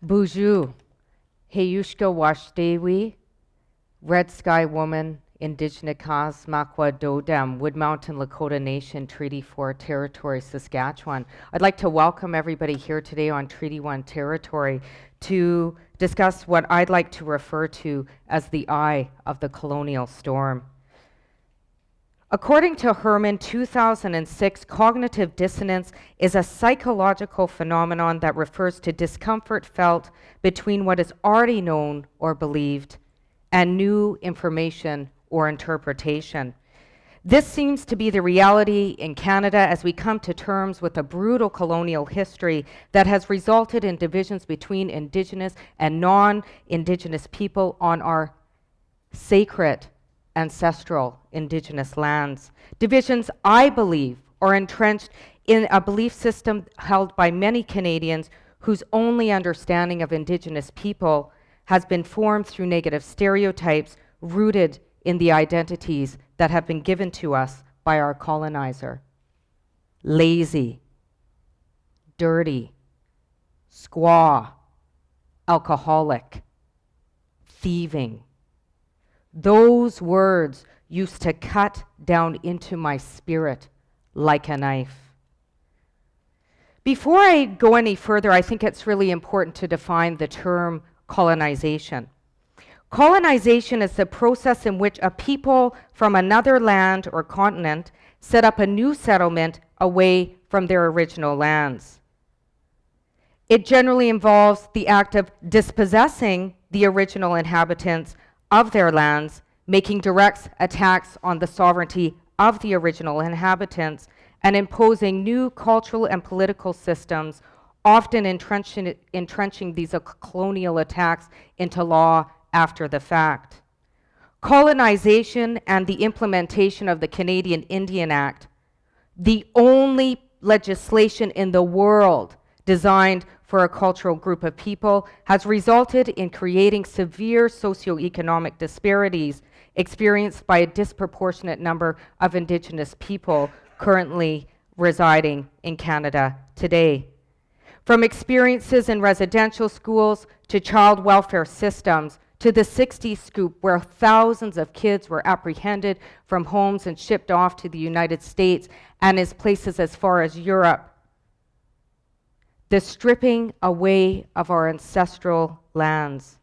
Buju, Heyushka Washdewi, Red Sky Woman, Indigenous Makwa Dodam, Wood Mountain Lakota Nation, Treaty 4 Territory, Saskatchewan. I'd like to welcome everybody here today on Treaty 1 territory to discuss what I'd like to refer to as the eye of the colonial storm. According to Herman, 2006, cognitive dissonance is a psychological phenomenon that refers to discomfort felt between what is already known or believed and new information or interpretation. This seems to be the reality in Canada as we come to terms with a brutal colonial history that has resulted in divisions between Indigenous and non-Indigenous people on our sacred ancestral Indigenous lands. Divisions, I believe, are entrenched in a belief system held by many Canadians whose only understanding of Indigenous people has been formed through negative stereotypes rooted in the identities that have been given to us by our colonizer. Lazy, dirty, squaw, alcoholic, thieving. Those words used to cut down into my spirit like a knife. Before I go any further, I think it's really important to define the term colonization. Colonization is the process in which a people from another land or continent set up a new settlement away from their original lands. It generally involves the act of dispossessing the original inhabitants of their lands, making direct attacks on the sovereignty of the original inhabitants, and imposing new cultural and political systems, often entrenching these colonial attacks into law after the fact. Colonization and the implementation of the Canadian Indian Act, the only legislation in the world designed for a cultural group of people, has resulted in creating severe socioeconomic disparities experienced by a disproportionate number of Indigenous people currently residing in Canada today. From experiences in residential schools to child welfare systems to the 60s scoop where thousands of kids were apprehended from homes and shipped off to the United States and as places as far as Europe. The stripping away of our ancestral lands,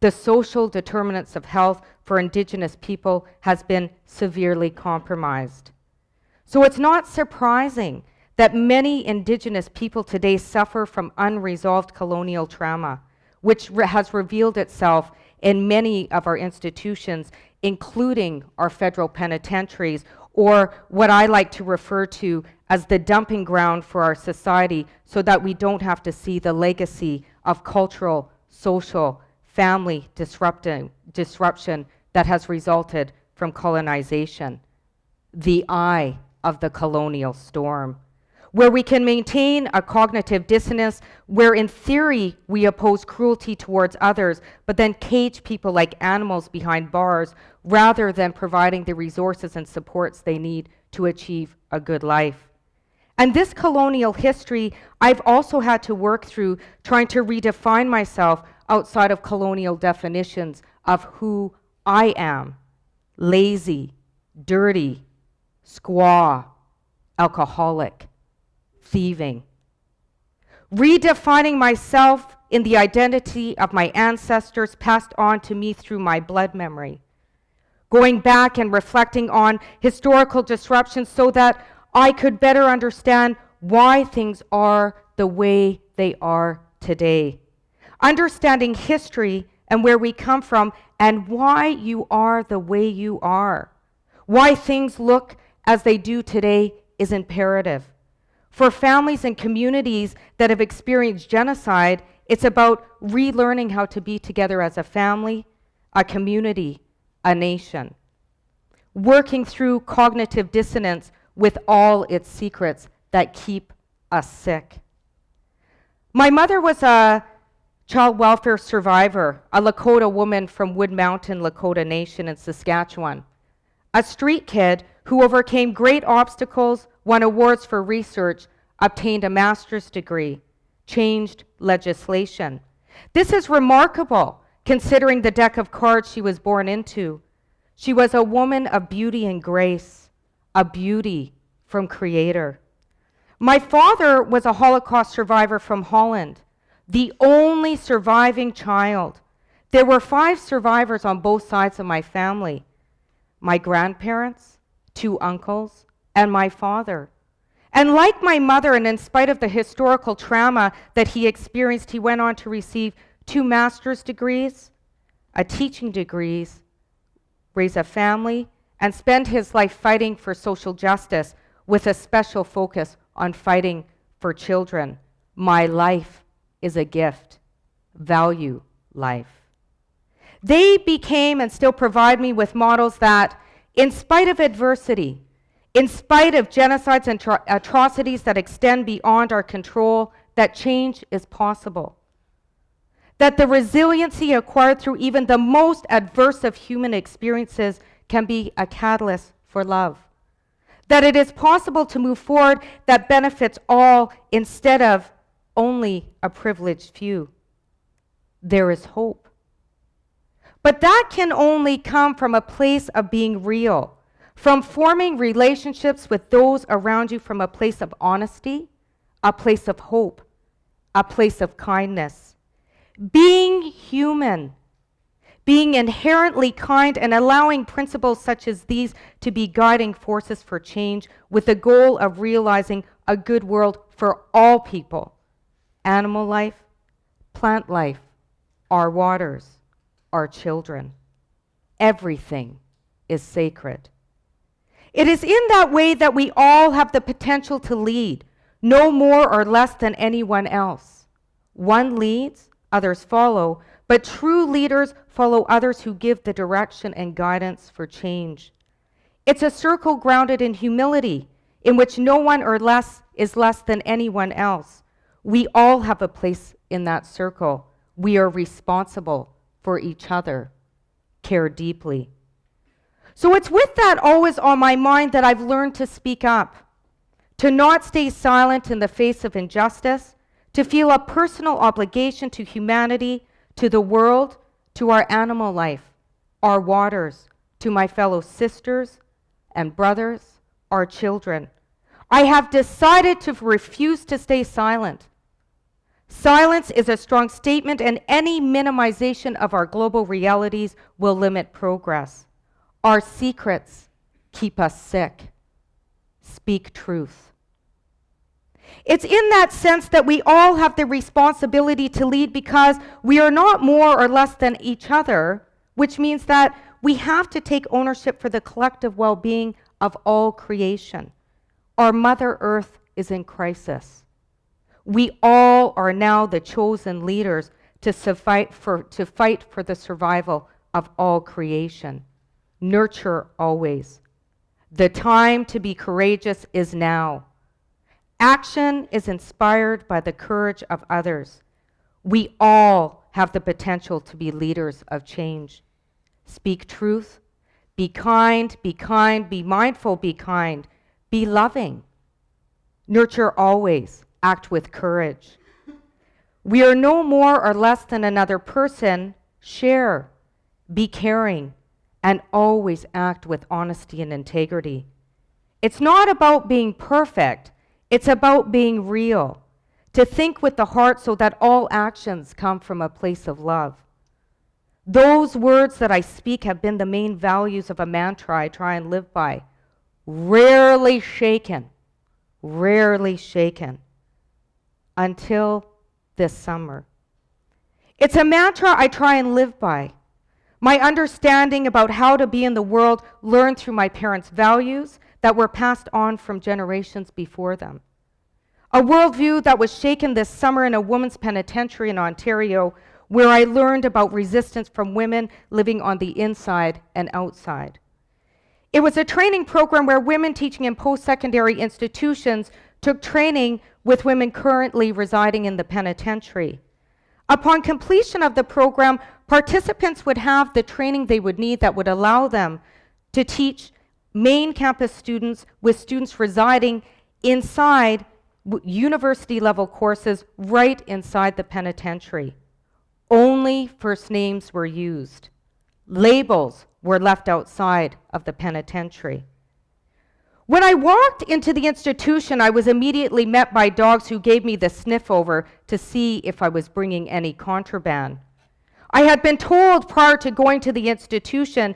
the social determinants of health for Indigenous people has been severely compromised. So it's not surprising that many Indigenous people today suffer from unresolved colonial trauma, which has revealed itself in many of our institutions, including our federal penitentiaries, or what I like to refer to as the dumping ground for our society, so that we don't have to see the legacy of cultural, social, family disruption that has resulted from colonization. The eye of the colonial storm, where we can maintain a cognitive dissonance where in theory we oppose cruelty towards others, but then cage people like animals behind bars rather than providing the resources and supports they need to achieve a good life. And this colonial history I've also had to work through trying to redefine myself outside of colonial definitions of who I am: lazy, dirty, squaw, alcoholic, thieving. Redefining myself in the identity of my ancestors passed on to me through my blood memory. Going back and reflecting on historical disruptions so that I could better understand why things are the way they are today. Understanding history and where we come from and why you are the way you are. Why things look as they do today is imperative. For families and communities that have experienced genocide, it's about relearning how to be together as a family, a community, a nation. Working through cognitive dissonance with all its secrets that keep us sick. My mother was a child welfare survivor, a Lakota woman from Wood Mountain Lakota Nation in Saskatchewan. A street kid who overcame great obstacles, won awards for research, obtained a master's degree, changed legislation, This is remarkable, considering the deck of cards she was born into. She was a woman of beauty and grace, a beauty from Creator. My father was a Holocaust survivor from Holland, the only surviving child. There were 5 survivors on both sides of my family: my grandparents, 2 uncles, and my father. And like my mother, and in spite of the historical trauma that he experienced, he went on to receive 2 master's degrees, a teaching degree, raise a family, and spend his life fighting for social justice with a special focus on fighting for children. My life is a gift. Value life. They became and still provide me with models that, in spite of adversity, in spite of genocides and atrocities that extend beyond our control, that change is possible. That the resiliency acquired through even the most adverse of human experiences can be a catalyst for love. That it is possible to move forward that benefits all instead of only a privileged few. There is hope. But that can only come from a place of being real, from forming relationships with those around you from a place of honesty, a place of hope, a place of kindness. Being human, being inherently kind, and allowing principles such as these to be guiding forces for change with the goal of realizing a good world for all people. Animal life, plant life, our waters, our children. Everything is sacred. It is in that way that we all have the potential to lead, no more or less than anyone else. One leads, others follow, but true leaders follow others who give the direction and guidance for change. It's a circle grounded in humility, in which no one is less than anyone else. We all have a place in that circle. We are responsible for each other. Care deeply. So it's with that always on my mind that I've learned to speak up, to not stay silent in the face of injustice, to feel a personal obligation to humanity, to the world, to our animal life, our waters, to my fellow sisters and brothers, our children. I have decided to refuse to stay silent. Silence is a strong statement, and any minimization of our global realities will limit progress. Our secrets keep us sick. Speak truth. It's in that sense that we all have the responsibility to lead, because we are not more or less than each other, which means that we have to take ownership for the collective well-being of all creation. Our Mother Earth is in crisis. We all are now the chosen leaders to fight for the survival of all creation. Nurture always. The time to be courageous is now. Action is inspired by the courage of others. We all have the potential to be leaders of change. Speak truth. Be kind, be mindful, be kind. Be loving. Nurture always. Act with courage. We are no more or less than another person. Share. Be caring. And always act with honesty and integrity. It's not about being perfect. It's about being real. To think with the heart so that all actions come from a place of love. Those words that I speak have been the main values of a mantra I try and live by. Rarely shaken. Rarely shaken. Until this summer. It's a mantra I try and live by. My understanding about how to be in the world learned through my parents' values that were passed on from generations before them. A worldview that was shaken this summer in a women's penitentiary in Ontario, where I learned about resistance from women living on the inside and outside. It was a training program where women teaching in post-secondary institutions took training with women currently residing in the penitentiary. Upon completion of the program, participants would have the training they would need that would allow them to teach main campus students with students residing inside university-level courses right inside the penitentiary. Only first names were used. Labels were left outside of the penitentiary. When I walked into the institution, I was immediately met by dogs who gave me the sniff over to see if I was bringing any contraband. I had been told prior to going to the institution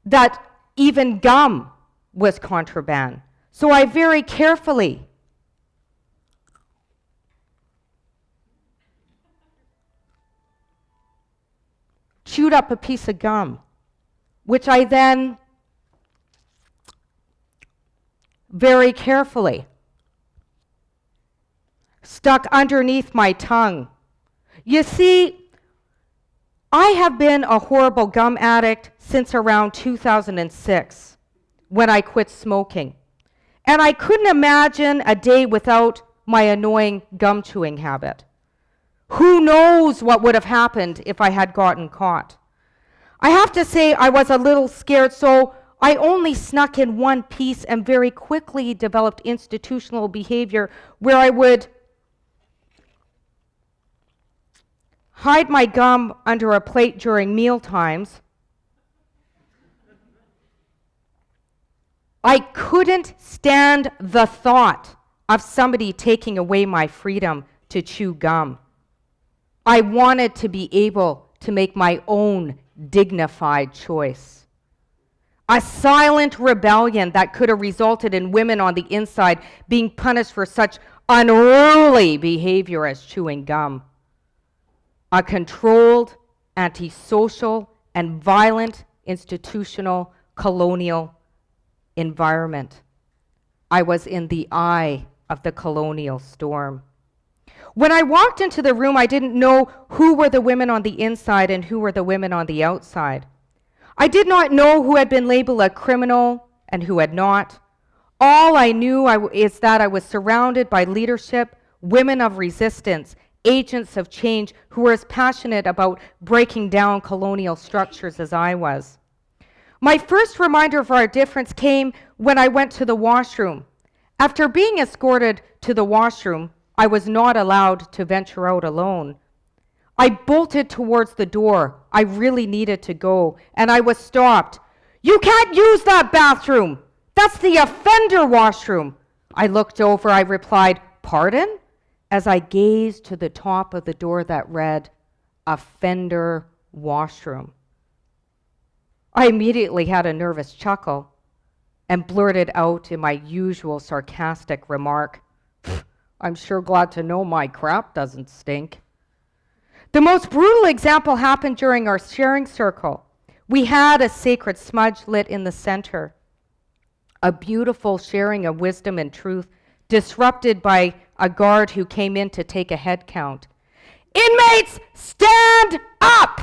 that even gum was contraband. So I very carefully chewed up a piece of gum, which I then very carefully stuck underneath my tongue. You see, I have been a horrible gum addict since around 2006 when I quit smoking. And I couldn't imagine a day without my annoying gum chewing habit. Who knows what would have happened if I had gotten caught? I have to say I was a little scared, so I only snuck in one piece and very quickly developed institutional behavior where I would hide my gum under a plate during meal times. I couldn't stand the thought of somebody taking away my freedom to chew gum. I wanted to be able to make my own dignified choice. A silent rebellion that could have resulted in women on the inside being punished for such unruly behavior as chewing gum. A controlled, antisocial, and violent institutional colonial environment. I was in the eye of the colonial storm. When I walked into the room, I didn't know who were the women on the inside and who were the women on the outside. I did not know who had been labeled a criminal and who had not. All I knew is that I was surrounded by leadership, women of resistance, agents of change who were as passionate about breaking down colonial structures as I was. My first reminder of our difference came when I went to the washroom. After being escorted to the washroom, I was not allowed to venture out alone. I bolted towards the door. I really needed to go, and I was stopped. "You can't use that bathroom. That's the offender washroom." I looked over. I replied, "Pardon?" as I gazed to the top of the door that read, "Offender washroom." I immediately had a nervous chuckle and blurted out in my usual sarcastic remark, "I'm sure glad to know my crap doesn't stink." The most brutal example happened during our sharing circle. We had a sacred smudge lit in the center, a beautiful sharing of wisdom and truth, disrupted by a guard who came in to take a head count. "Inmates, stand up!"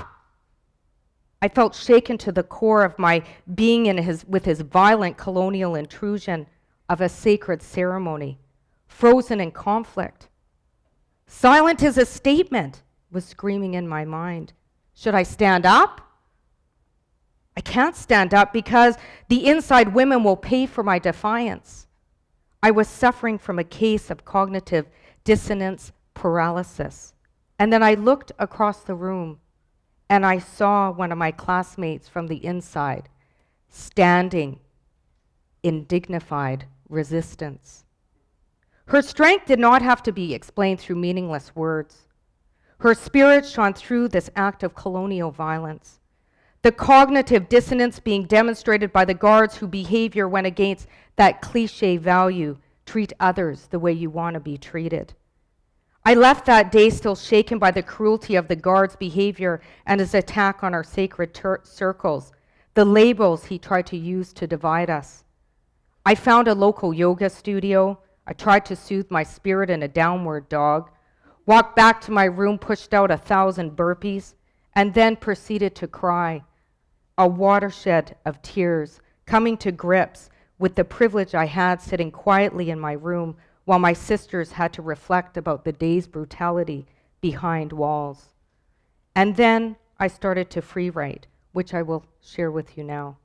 I felt shaken to the core of my being with his violent colonial intrusion of a sacred ceremony, frozen in conflict. "Silent is a statement," was screaming in my mind. Should I stand up? I can't stand up because the inside women will pay for my defiance. I was suffering from a case of cognitive dissonance paralysis. And then I looked across the room and I saw one of my classmates from the inside standing in dignified resistance. Her strength did not have to be explained through meaningless words. Her spirit shone through this act of colonial violence. The cognitive dissonance being demonstrated by the guards whose behavior went against that cliche value, treat others the way you want to be treated. I left that day still shaken by the cruelty of the guard's behavior and his attack on our sacred circles, the labels he tried to use to divide us. I found a local yoga studio. I tried to soothe my spirit in a downward dog, walked back to my room, pushed out 1,000 burpees, and then proceeded to cry, a watershed of tears, coming to grips with the privilege I had sitting quietly in my room while my sisters had to reflect about the day's brutality behind walls. And then I started to free write, which I will share with you now.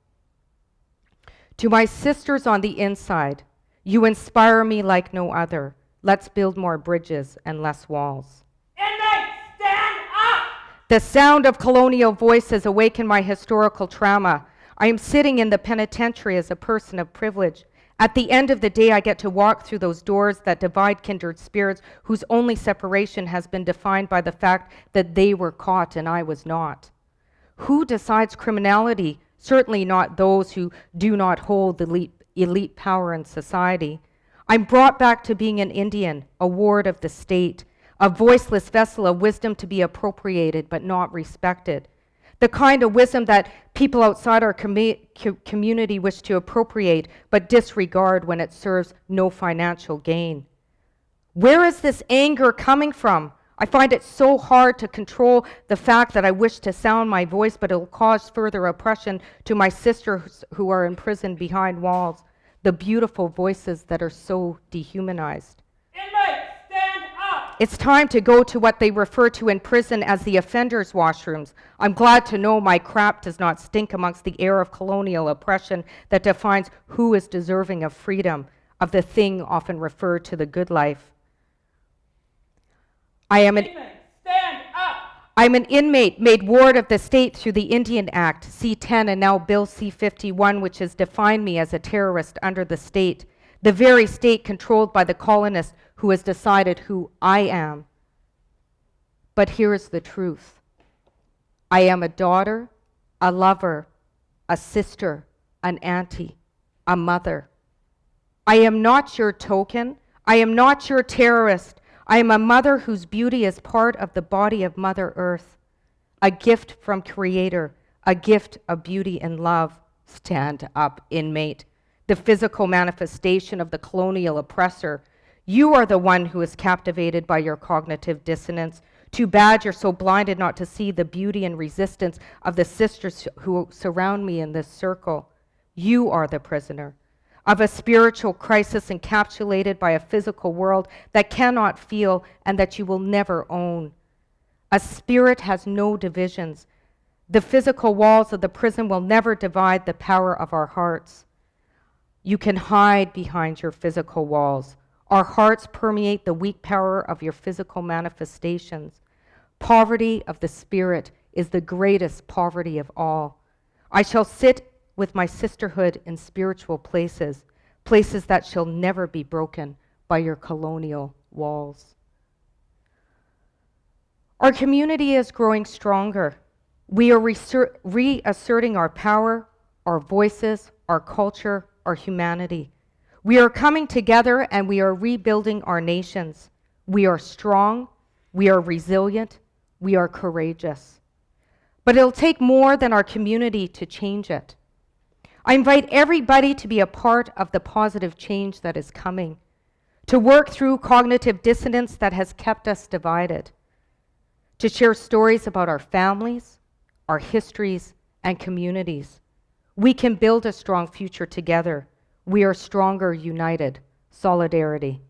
To my sisters on the inside, you inspire me like no other. Let's build more bridges and less walls. Inmates, stand up! The sound of colonial voices awaken my historical trauma. I am sitting in the penitentiary as a person of privilege. At the end of the day, I get to walk through those doors that divide kindred spirits whose only separation has been defined by the fact that they were caught and I was not. Who decides criminality? Certainly not those who do not hold the elite power in society. I'm brought back to being an Indian, a ward of the state, a voiceless vessel of wisdom to be appropriated but not respected. The kind of wisdom that people outside our community wish to appropriate but disregard when it serves no financial gain. Where is this anger coming from? I find it so hard to control the fact that I wish to sound my voice, but it will cause further oppression to my sisters who are imprisoned behind walls, the beautiful voices that are so dehumanized. Inmates, stand up! It's time to go to what they refer to in prison as the offenders' washrooms. I'm glad to know my crap does not stink amongst the air of colonial oppression that defines who is deserving of freedom, of the thing often referred to the good life. I'm an inmate made ward of the state through the Indian Act, C-10, and now Bill C-51, which has defined me as a terrorist under the state, the very state controlled by the colonist who has decided who I am. But here is the truth. I am a daughter, a lover, a sister, an auntie, a mother. I am not your token. I am not your terrorist. I am a mother whose beauty is part of the body of Mother Earth, a gift from Creator, a gift of beauty and love. Stand up, inmate, the physical manifestation of the colonial oppressor. You are the one who is captivated by your cognitive dissonance. Too bad you're so blinded not to see the beauty and resistance of the sisters who surround me in this circle. You are the prisoner of a spiritual crisis encapsulated by a physical world that cannot feel and that you will never own. A spirit has no divisions. The physical walls of the prison will never divide the power of our hearts. You can hide behind your physical walls. Our hearts permeate the weak power of your physical manifestations. Poverty of the spirit is the greatest poverty of all. I shall sit with my sisterhood in spiritual places, places that shall never be broken by your colonial walls. Our community is growing stronger. We are reasserting our power, our voices, our culture, our humanity. We are coming together and we are rebuilding our nations. We are strong, we are resilient, we are courageous. But it'll take more than our community to change it. I invite everybody to be a part of the positive change that is coming, to work through cognitive dissonance that has kept us divided, to share stories about our families, our histories, and communities. We can build a strong future together. We are stronger united. Solidarity.